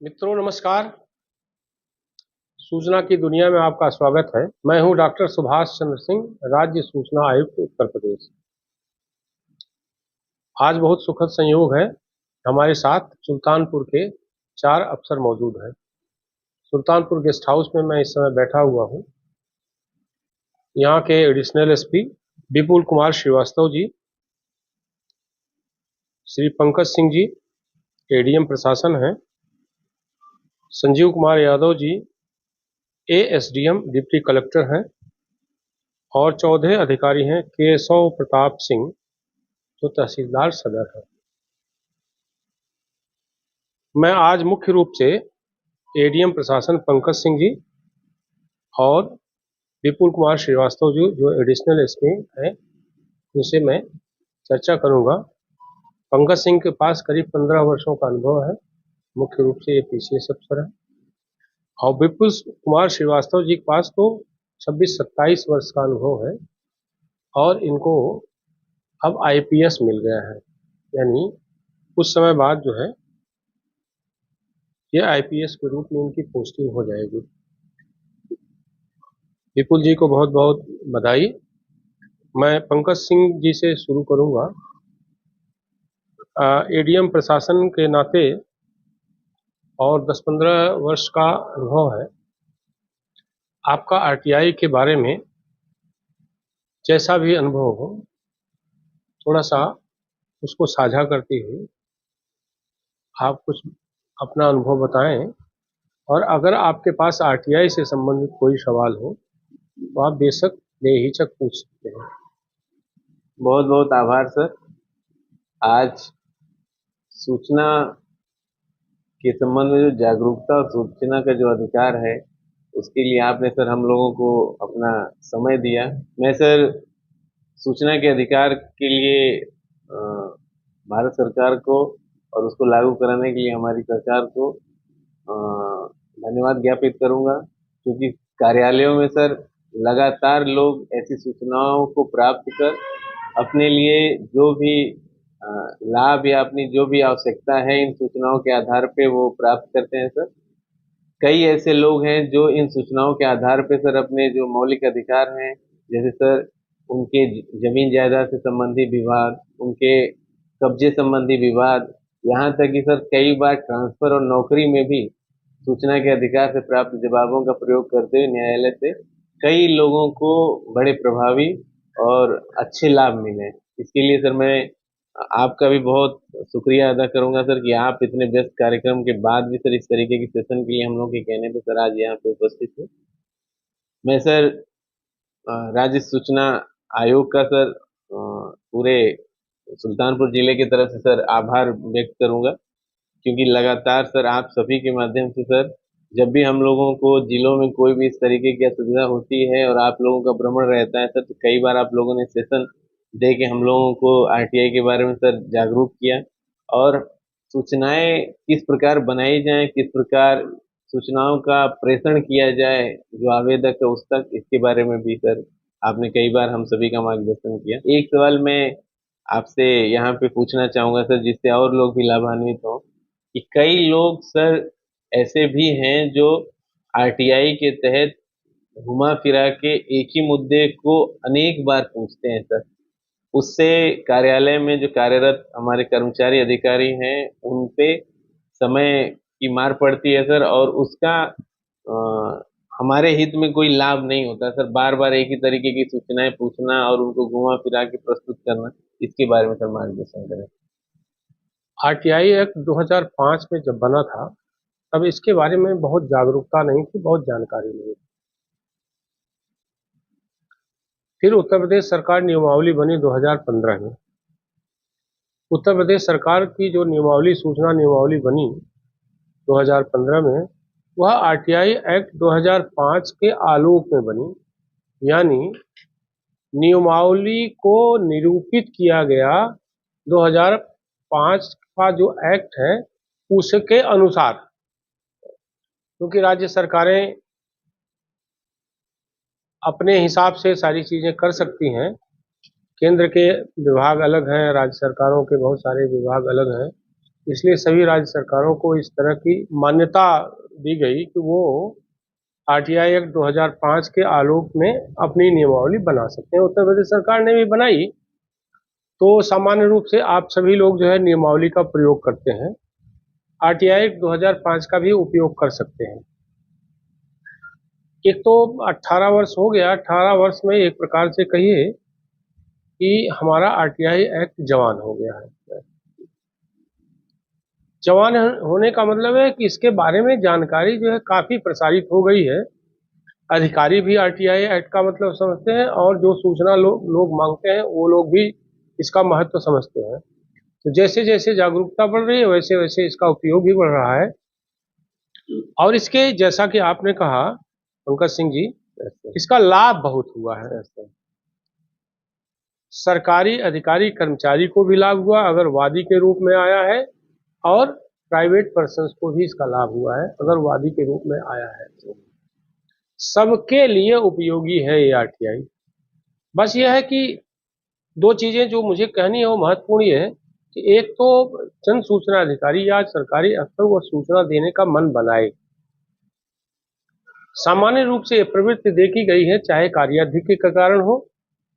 मित्रों नमस्कार। सूचना की दुनिया में आपका स्वागत है। मैं हूं डॉक्टर सुभाष चंद्र सिंह, राज्य सूचना आयुक्त उत्तर प्रदेश। आज बहुत सुखद संयोग है, हमारे साथ सुल्तानपुर के 4 अफसर मौजूद हैं। सुल्तानपुर गेस्ट हाउस में मैं इस समय बैठा हुआ हूं। यहाँ के additional SP Vipul Kumar Srivastava ji, Shri Pankaj Singh ji ADM प्रशासन हैं, संजीव कुमार यादव जी एएसडीएम डिप्टी कलेक्टर हैं और 14 अधिकारी हैं केशव प्रताप सिंह जो तहसीलदार सदर है। मैं आज मुख्य रूप से एडीएम प्रशासन पंकज सिंह जी और विपुल कुमार श्रीवास्तव जी जो एडिशनल एसपी हैं उनसे मैं चर्चा करूंगा। पंकज सिंह के पास करीब 15 वर्षों का अनुभव है, मुख्य रूप से ये पीसीएस अफसर है, और विपुल कुमार श्रीवास्तव जी के पास तो 26-27 वर्ष का अनुभव है और इनको अब आईपीएस मिल गया है, यानी कुछ समय बाद जो है ये आईपीएस के रूप में इनकी पोस्टिंग हो जाएगी। विपुल जी को बहुत बहुत बधाई। मैं पंकज सिंह जी से शुरू करूंगा। एडीएम प्रशासन के नाते और 10-15 वर्ष का अनुभव है, आपका आरटीआई के बारे में जैसा भी अनुभव हो थोड़ा सा उसको साझा करते हुए आप कुछ अपना अनुभव बताएं, और अगर आपके पास आरटीआई से संबंधित कोई सवाल हो तो आप बेशक बेहिचक पूछ सकते हैं। बहुत बहुत आभार सर। आज सूचना के संबंध में जो जागरूकता और सूचना का जो अधिकार है उसके लिए आपने सर हम लोगों को अपना समय दिया। मैं सर सूचना के अधिकार के लिए भारत सरकार को और उसको लागू कराने के लिए हमारी सरकार को धन्यवाद ज्ञापित करूंगा, क्योंकि कार्यालयों में सर लगातार लोग ऐसी सूचनाओं को प्राप्त कर अपने लिए जो भी लाभ या अपनी जो भी आवश्यकता है इन सूचनाओं के आधार पे वो प्राप्त करते हैं सर। कई ऐसे लोग हैं जो इन सूचनाओं के आधार पे सर अपने जो मौलिक अधिकार हैं, जैसे सर उनके जमीन जायदाद से संबंधी विवाद, उनके कब्जे संबंधी विवाद, यहाँ तक कि सर कई बार ट्रांसफर और नौकरी में भी सूचना के अधिकार से प्राप्त जवाबों का प्रयोग करते हुए न्यायालय से कई लोगों को बड़े प्रभावी और अच्छे लाभ मिले। इसके लिए सर मैं आपका भी बहुत शुक्रिया अदा करूंगा सर कि आप इतने व्यस्त कार्यक्रम के बाद भी सर इस तरीके की सेशन के लिए हम लोग के कहने पे सर आज यहाँ पे उपस्थित है। मैं सर राज्य सूचना आयोग का सर पूरे सुल्तानपुर जिले की तरफ से सर आभार व्यक्त करूंगा, क्योंकि लगातार सर आप सभी के माध्यम से सर जब भी हम लोगों को जिलों में कोई भी इस तरीके की असुविधा होती है और आप लोगों का भ्रमण रहता है सर, तो कई बार आप लोगों ने सेशन दे के हम लोगों को आरटीआई के बारे में सर जागरूक किया और सूचनाएं किस प्रकार बनाई जाए, किस प्रकार सूचनाओं का प्रेषण किया जाए जो आवेदक है उस तक, इसके बारे में भी सर आपने कई बार हम सभी का मार्गदर्शन किया। एक सवाल मैं आपसे यहाँ पे पूछना चाहूंगा सर, जिससे और लोग भी लाभान्वित हों, कि कई लोग सर ऐसे भी हैं जो आरटीआई के तहत घुमा फिरा के एक ही मुद्दे को अनेक बार पूछते हैं सर। उससे कार्यालय में जो कार्यरत हमारे कर्मचारी अधिकारी हैं उन पे समय की मार पड़ती है सर, और उसका हमारे हित में कोई लाभ नहीं होता सर। बार बार एक ही तरीके की सूचनाएं पूछना और उनको घुमा फिरा के प्रस्तुत करना, इसके बारे में सर मार्गदर्शन करें। आरटीआई एक्ट 2005 में जब बना था तब इसके बारे में बहुत जागरूकता नहीं थी, बहुत जानकारी नहीं थी। फिर उत्तर प्रदेश सरकार नियमावली बनी 2015 में। उत्तर प्रदेश सरकार की जो नियमावली, सूचना नियमावली बनी 2015 में, वह आरटीआई एक्ट 2005 के आलोक में बनी, यानी नियमावली को निरूपित किया गया 2005 का जो एक्ट है उसके अनुसार, क्योंकि राज्य सरकारें अपने हिसाब से सारी चीजें कर सकती हैं। केंद्र के विभाग अलग हैं, राज्य सरकारों के बहुत सारे विभाग अलग हैं, इसलिए सभी राज्य सरकारों को इस तरह की मान्यता दी गई कि वो आरटीआई एक्ट 2005 के आलोक में अपनी नियमावली बना सकते हैं। उत्तर प्रदेश सरकार ने भी बनाई, तो सामान्य रूप से आप सभी लोग जो है नियमावली का प्रयोग करते हैं, आरटीआई एक्ट 2005 का भी उपयोग कर सकते हैं। एक तो 18 वर्ष हो गया, 18 वर्ष में एक प्रकार से कहिए कि हमारा आरटीआई एक्ट जवान हो गया है। जवान होने का मतलब है कि इसके बारे में जानकारी जो है काफी प्रसारित हो गई है। अधिकारी भी आरटीआई एक्ट का मतलब समझते हैं, और जो सूचना लोग मांगते हैं वो लोग भी इसका महत्व समझते हैं। तो जैसे जैसे जागरूकता बढ़ रही है वैसे वैसे इसका उपयोग भी बढ़ रहा है। और इसके जैसा कि आपने कहा पंकज सिंह जी, इसका लाभ बहुत हुआ है। सरकारी अधिकारी कर्मचारी को भी लाभ हुआ अगर वादी के रूप में आया है, और प्राइवेट पर्सन्स को भी इसका लाभ हुआ है अगर वादी के रूप में आया है। तो सबके लिए उपयोगी है ये आरटीआई। बस यह है कि दो चीजें जो मुझे कहनी है वो महत्वपूर्ण ये है कि एक तो जन सूचना अधिकारी या सरकारी अफसर वो सूचना देने का मन बनाए। सामान्य रूप से ये प्रवृत्ति देखी गई है, चाहे कार्याधिक्य के कारण हो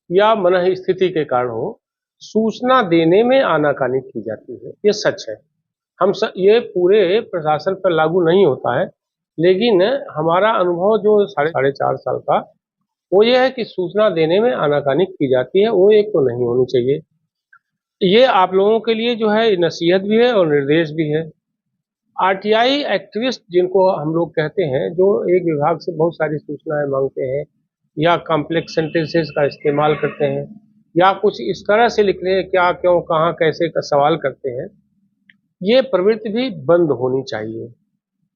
या मन स्थिति के कारण हो, सूचना देने में आनाकानी की जाती है। ये सच है। ये पूरे प्रशासन पर लागू नहीं होता है, लेकिन हमारा अनुभव जो साढ़े 4 साल का, वो ये है कि सूचना देने में आनाकानी की जाती है। वो एक तो नहीं होनी चाहिए। ये आप लोगों के लिए जो है नसीहत भी है और निर्देश भी है। आरटीआई एक्टिविस्ट जिनको हम लोग कहते हैं, जो एक विभाग से बहुत सारी सूचनाएं मांगते हैं या कॉम्प्लेक्स सेंटेंसेस का इस्तेमाल करते हैं या कुछ इस तरह से लिख रहे हैं क्या क्यों कहाँ कैसे का सवाल करते हैं, ये प्रवृत्ति भी बंद होनी चाहिए।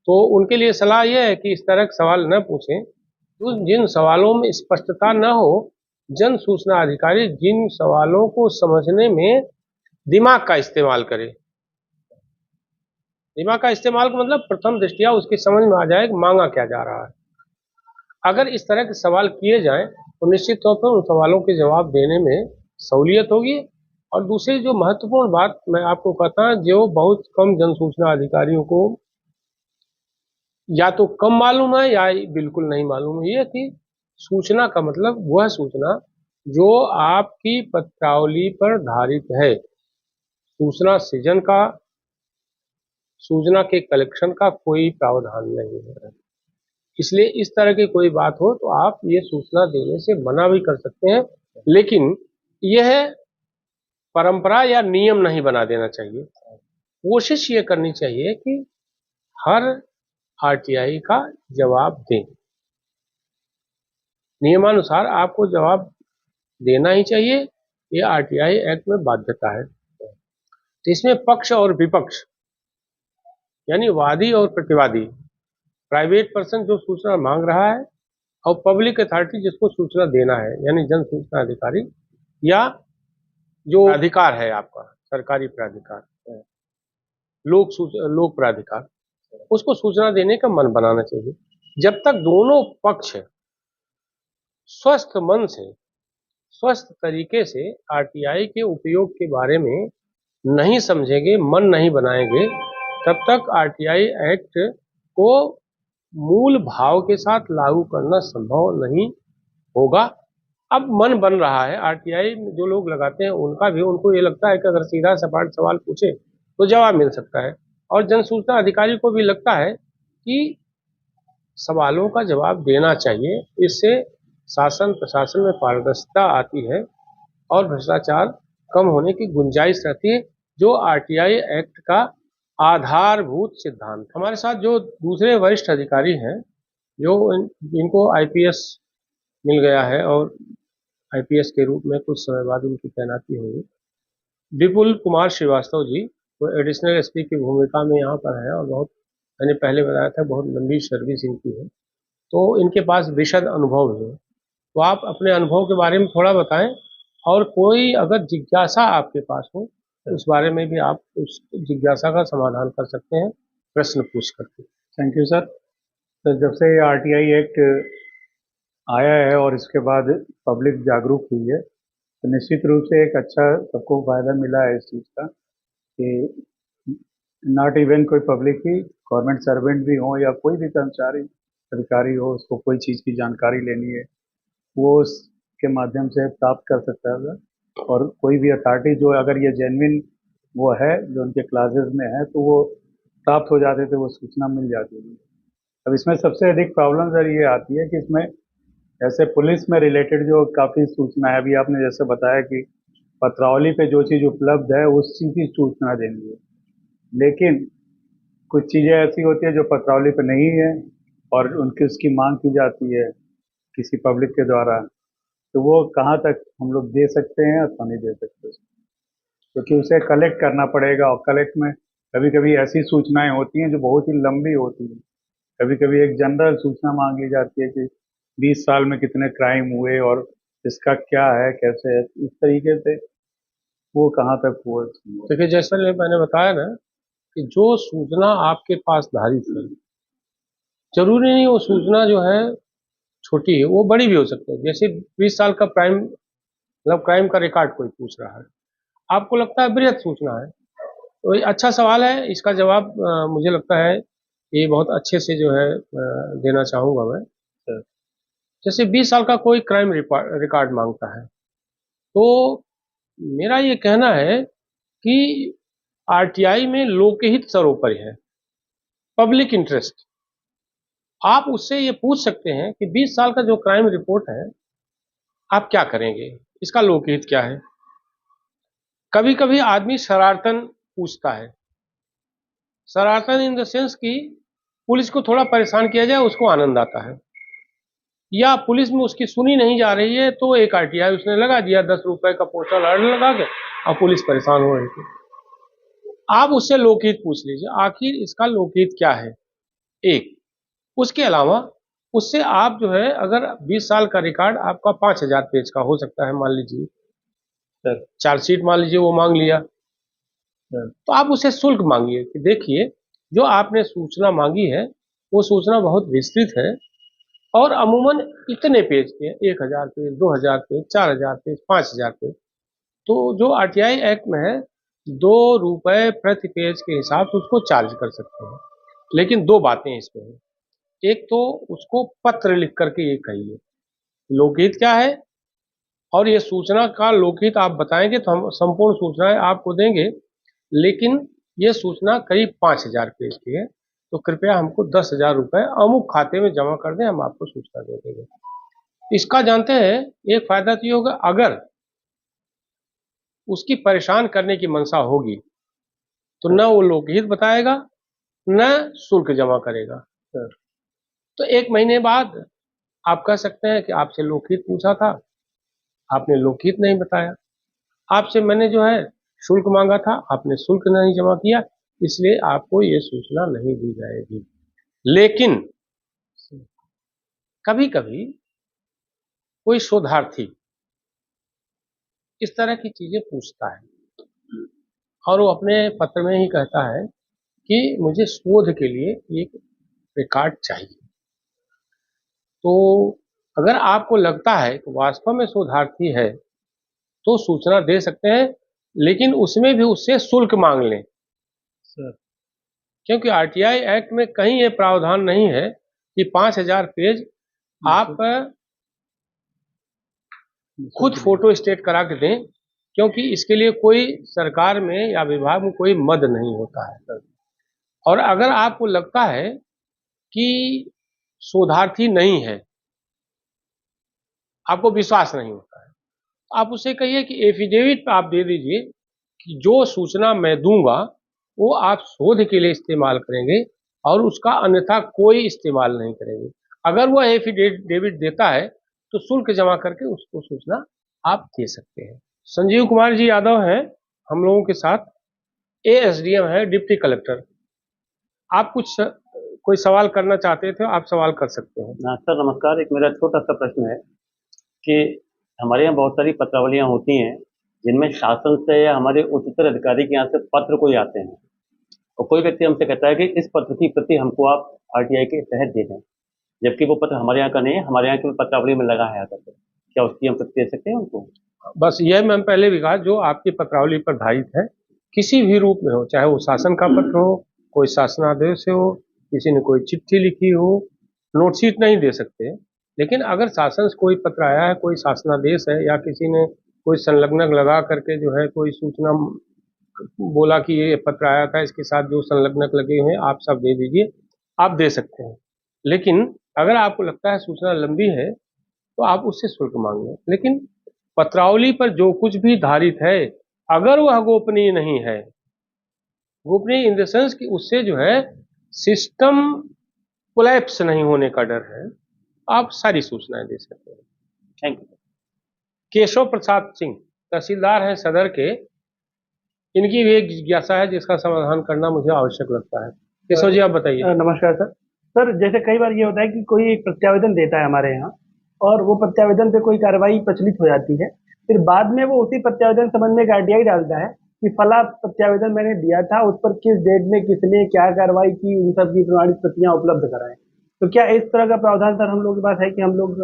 तो उनके लिए सलाह यह है कि इस तरह के सवाल न पूछें। तो जिन सवालों में स्पष्टता न हो, जन सूचना अधिकारी जिन सवालों को समझने में दिमाग का इस्तेमाल करे। दिमाग का इस्तेमाल का मतलब प्रथम दृष्टिया उसकी समझ में आ जाए कि मांगा क्या जा रहा है। अगर इस तरह के सवाल किए जाएं तो निश्चित तौर पर उन सवालों के जवाब देने में सहूलियत होगी। और दूसरी जो महत्वपूर्ण बात मैं आपको कहता हूं, जो बहुत कम जन सूचना अधिकारियों को या तो कम मालूम है या बिल्कुल नहीं मालूम है, ये कि सूचना का मतलब वह सूचना जो आपकी पत्रावली पर धारित है। सूचना सृजन का, सूचना के कलेक्शन का कोई प्रावधान नहीं है। इसलिए इस तरह की कोई बात हो तो आप ये सूचना देने से मना भी कर सकते हैं, लेकिन यह परंपरा या नियम नहीं बना देना चाहिए। कोशिश ये करनी चाहिए कि हर आरटीआई का जवाब दें। नियमानुसार आपको जवाब देना ही चाहिए, ये आरटीआई एक्ट में बाध्यता है। तो इसमें पक्ष और विपक्ष यानी वादी और प्रतिवादी, प्राइवेट पर्सन जो सूचना मांग रहा है और पब्लिक अथॉरिटी जिसको सूचना देना है यानी जन सूचना अधिकारी, या जो अधिकार है आपका सरकारी प्राधिकार, लोक प्राधिकार, उसको सूचना देने का मन बनाना चाहिए। जब तक दोनों पक्ष स्वस्थ मन से, स्वस्थ तरीके से आरटीआई के उपयोग के बारे में नहीं समझेंगे, मन नहीं बनाएंगे, तब तक आरटीआई एक्ट को मूल भाव के साथ लागू करना संभव नहीं होगा। अब मन बन रहा है, आरटीआई जो लोग लगाते हैं उनका भी, उनको ये लगता है कि अगर सीधा सपाट सवाल पूछे तो जवाब मिल सकता है, और जन सूचना अधिकारी को भी लगता है कि सवालों का जवाब देना चाहिए। इससे शासन प्रशासन में पारदर्शिता आती है और भ्रष्टाचार कम होने की गुंजाइश रहती है, जो आरटीआई एक्ट का आधारभूत सिद्धांत। हमारे साथ जो दूसरे वरिष्ठ अधिकारी हैं, जो इनको आईपीएस मिल गया है और आईपीएस के रूप में कुछ समय बाद उनकी तैनाती हुई, विपुल कुमार श्रीवास्तव जी, वो एडिशनल एसपी की भूमिका में यहाँ पर है और बहुत, मैंने पहले बताया था, बहुत लंबी सर्विस इनकी है, तो इनके पास विशद अनुभव है। तो आप अपने अनुभव के बारे में थोड़ा बताएं, और कोई अगर जिज्ञासा आपके पास हो तो उस बारे में भी आप उस जिज्ञासा का समाधान कर सकते हैं प्रश्न पूछ करके। Thank you sir. तो जब से आरटीआई एक्ट आया है और इसके बाद पब्लिक जागरूक हुई है, तो निश्चित रूप से एक अच्छा सबको फायदा मिला है इस चीज़ का कि नॉट इवन कोई पब्लिक ही, गवर्नमेंट सर्वेंट भी हो या कोई भी कर्मचारी अधिकारी हो, उसको कोई चीज़ की जानकारी लेनी है वो उसके माध्यम से प्राप्त कर सकता है। और कोई भी अथॉरिटी जो अगर ये जेन्युइन वो है जो उनके क्लासेस में है तो वो प्राप्त हो जाते थे, वो सूचना मिल जाती थी। अब इसमें सबसे अधिक प्रॉब्लम सर ये आती है कि इसमें ऐसे पुलिस में रिलेटेड जो काफ़ी सूचना है, अभी आपने जैसे बताया कि पत्रावली पे जो चीज़ उपलब्ध है उस चीज़ की सूचना देनी है, लेकिन कुछ चीज़ें ऐसी होती है जो पत्रावली पे नहीं है और उनकी उसकी मांग की जाती है किसी पब्लिक के द्वारा, तो वो कहाँ तक हम लोग दे सकते हैं अथवा नहीं दे सकते, क्योंकि उसे कलेक्ट करना पड़ेगा और कलेक्ट में कभी कभी ऐसी सूचनाएं होती हैं जो बहुत ही लंबी होती हैं। कभी कभी एक जनरल सूचना मांग ली जाती है कि 20 साल में कितने क्राइम हुए और इसका क्या है कैसे है, इस तरीके से वो कहाँ तक वो देखिए, जैसा मैंने बताया ना कि जो सूचना आपके पास धारित है, जरूरी नहीं वो सूचना जो है छोटी है, वो बड़ी भी हो सकती है। जैसे 20 साल का क्राइम, मतलब क्राइम का रिकॉर्ड कोई पूछ रहा है, आपको लगता है बृहद सूचना है, तो ये अच्छा सवाल है। इसका जवाब मुझे लगता है ये बहुत अच्छे से जो है देना चाहूंगा मैं। जैसे 20 साल का कोई क्राइम रिकॉर्ड मांगता है, तो मेरा ये कहना है कि आरटीआई में लोकहित सर्वोपरि है, पब्लिक इंटरेस्ट। आप उससे ये पूछ सकते हैं कि 20 साल का जो क्राइम रिपोर्ट है आप क्या करेंगे, इसका लोकहित क्या है। कभी कभी आदमी शरारतन पूछता है, शरारतन इन द सेंस कि पुलिस को थोड़ा परेशान किया जाए, उसको आनंद आता है, या पुलिस में उसकी सुनी नहीं जा रही है तो एक आरटीआई उसने लगा दिया, 10 रुपए का पोस्टल आर्डर लगा के, और पुलिस परेशान हो रही थी। आप उससे लोकहित पूछ लीजिए, आखिर इसका लोकहित क्या है। एक, उसके अलावा उससे आप जो है, अगर 20 साल का रिकॉर्ड आपका 5,000 पेज का हो सकता है, मान लीजिए चार्जशीट मान लीजिए वो मांग लिया, तो आप उसे शुल्क मांगिए कि देखिए जो आपने सूचना मांगी है वो सूचना बहुत विस्तृत है और अमूमन इतने पेज के, 1,000 पेज, 2,000 पेज, 4,000 पेज, 5,000 पेज, तो जो आरटीआई एक्ट में है 2 रुपए प्रति पेज के हिसाब से उसको चार्ज कर सकते हैं। लेकिन दो बातें इसमें हैं, एक तो उसको पत्र लिख करके ये कहिए लोकहित क्या है, और ये सूचना का लोकहित आप बताएंगे तो हम संपूर्ण सूचनाएं आपको देंगे, लेकिन ये सूचना करीब 5,000 पेज की है, तो कृपया हमको 10,000 रुपए अमुक खाते में जमा कर दें, हम आपको सूचना दे देंगे। इसका जानते हैं एक फायदा तो ये होगा, अगर उसकी परेशान करने की मंशा होगी तो न वो लोकहित बताएगा न शुल्क जमा करेगा। तो 1 महीने बाद आप कह सकते हैं कि आपसे लोकहित पूछा था, आपने लोकहित नहीं बताया, आपसे मैंने जो है शुल्क मांगा था, आपने शुल्क नहीं जमा किया, इसलिए आपको ये सूचना नहीं दी जाएगी। लेकिन कभी कभी कोई शोधार्थी इस तरह की चीजें पूछता है और वो अपने पत्र में ही कहता है कि मुझे शोध के लिए एक रिकॉर्ड चाहिए। तो अगर आपको लगता है कि वास्तव में शोधार्थी है तो सूचना दे सकते हैं, लेकिन उसमें भी उससे शुल्क मांग लें सर, क्योंकि आरटीआई एक्ट में कहीं ये प्रावधान नहीं है कि 5,000 पेज आप खुद फोटो स्टेट करा के दें, क्योंकि इसके लिए कोई सरकार में या विभाग में कोई मद नहीं होता है सर। और अगर आपको लगता है कि शोधार्थी नहीं है, आपको विश्वास नहीं होता है, आप उसे कहिए कि एफिडेविट आप दे दीजिए कि जो सूचना मैं दूंगा वो आप शोध के लिए इस्तेमाल करेंगे और उसका अन्यथा कोई इस्तेमाल नहीं करेंगे। अगर वो एफिडेविट देता है तो शुल्क जमा करके उसको सूचना आप दे सकते हैं। संजीव कुमार जी यादव हैं हम लोगों के साथ, एएसडीएम है, डिप्टी कलेक्टर। आप कुछ कोई सवाल करना चाहते थे, आप सवाल कर सकते हैं। सर नमस्कार, एक मेरा छोटा सा प्रश्न है कि हमारे यहाँ बहुत सारी पत्रावलियाँ होती हैं जिनमें शासन से या हमारे उच्चतर अधिकारी के यहाँ से पत्र कोई आते हैं और कोई व्यक्ति हमसे कहता है कि इस पत्र की प्रति हमको आप आरटीआई के तहत दे दें, जबकि वो पत्र हमारे यहाँ का नहीं है, हमारे यहाँ की पत्रावली में लगा है आकर के। क्या उसकी हम प्रति दे सकते हैं उनको? बस यह मैं पहले भी कहा, जो आपकी पत्रावली पर धारित है किसी भी रूप में हो, चाहे वो शासन का पत्र हो, कोई शासनादेश हो, किसी ने कोई चिट्ठी लिखी हो, नोटशीट नहीं दे सकते। लेकिन अगर शासन से कोई पत्र आया है, कोई शासनादेश है, या किसी ने कोई संलग्नक लगा करके जो है कोई सूचना बोला कि ये पत्र आया था, इसके साथ जो संलग्नक लगे हुए हैं आप सब दे दीजिए, आप दे सकते हैं। लेकिन अगर आपको लगता है सूचना लंबी है तो आप उससे शुल्क मांग लें। लेकिन पत्रावली पर जो कुछ भी धारित है, अगर वह गोपनीय नहीं है, गोपनीय इन द सेंस कि उससे जो है सिस्टम कोलैप्स नहीं होने का डर है, आप सारी सूचनाएं दे सकते हैं। Thank you. केशव प्रसाद सिंह तहसीलदार हैं सदर के, इनकी भी एक जिज्ञासा है जिसका समाधान करना मुझे आवश्यक लगता है। केशव जी आप बताइए। नमस्कार सर। सर जैसे कई बार ये होता है कि कोई एक प्रत्यावेदन देता है हमारे यहाँ, और वो प्रत्यावेदन पे कोई कार्रवाई प्रचलित हो जाती है, फिर बाद में वो उसी प्रत्यावेदन संबंध में एक आरटीआई डालता है कि फला प्रत्यावेदन मैंने दिया था, उस पर किस डेट में किसने क्या कार्रवाई की, उन सब की प्रमाणित प्रतियां उपलब्ध कराएं। तो क्या इस तरह का प्रावधान सर हम लोग के पास है कि हम लोग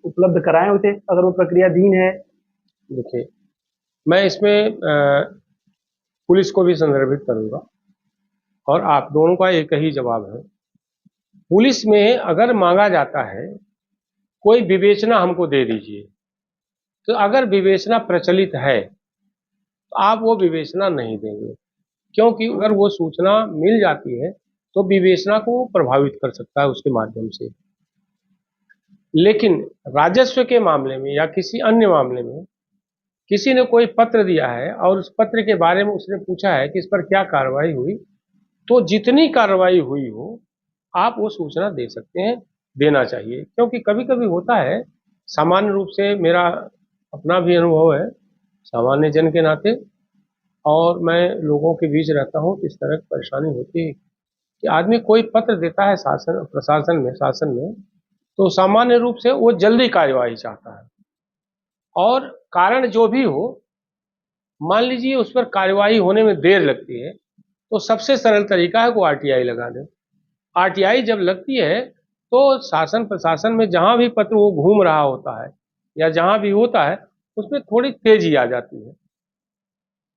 उपलब्ध कराएं उसे, अगर वो प्रक्रियाधीन है? देखिए, मैं इसमें पुलिस को भी संदर्भित करूंगा और आप दोनों का एक ही जवाब है। पुलिस में अगर मांगा जाता है कोई विवेचना हमको दे दीजिए, तो अगर विवेचना प्रचलित है तो आप वो विवेचना नहीं देंगे, क्योंकि अगर वो सूचना मिल जाती है तो विवेचना को प्रभावित कर सकता है उसके माध्यम से। लेकिन राजस्व के मामले में या किसी अन्य मामले में किसी ने कोई पत्र दिया है और उस पत्र के बारे में उसने पूछा है कि इस पर क्या कार्रवाई हुई, तो जितनी कार्रवाई हुई हो आप वो सूचना दे सकते हैं, देना चाहिए। क्योंकि कभी कभी होता है, सामान्य रूप से मेरा अपना भी अनुभव है सामान्य जन के नाते, और मैं लोगों के बीच रहता हूँ, इस तरह की परेशानी होती है कि आदमी कोई पत्र देता है शासन में, तो सामान्य रूप से वो जल्दी कार्यवाही चाहता है, और कारण जो भी हो, मान लीजिए उस पर कार्यवाही होने में देर लगती है, तो सबसे सरल तरीका है वो आरटीआई लगा दें। आरटीआई जब लगती है तो शासन प्रशासन में जहां भी पत्र वो घूम रहा होता है या जहां भी होता है उसमें थोड़ी तेजी आ जाती है।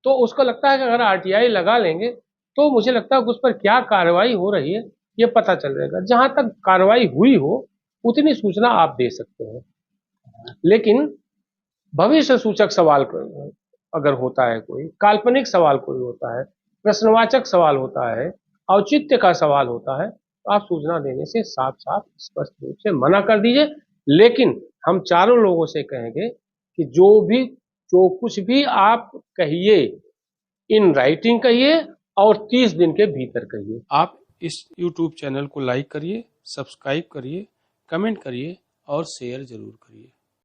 तो उसको लगता है कि अगर आरटीआई लगा लेंगे तो मुझे लगता है कि उस पर क्या कार्रवाई हो रही है ये पता चल जाएगा। जहां तक कार्रवाई हुई हो उतनी सूचना आप दे सकते हैं। लेकिन भविष्य सूचक सवाल अगर होता है, कोई काल्पनिक सवाल कोई होता है, प्रश्नवाचक सवाल होता है, औचित्य का सवाल होता है, तो आप सूचना देने से साफ साफ स्पष्ट रूप से मना कर दीजिए। लेकिन हम चारों लोगों से कहेंगे कि जो कुछ भी आप कहिए इन राइटिंग कहिए और 30 दिन के भीतर कहिए। आप इस YouTube चैनल को लाइक करिए, सब्सक्राइब करिए, कमेंट करिए और शेयर जरूर करिए।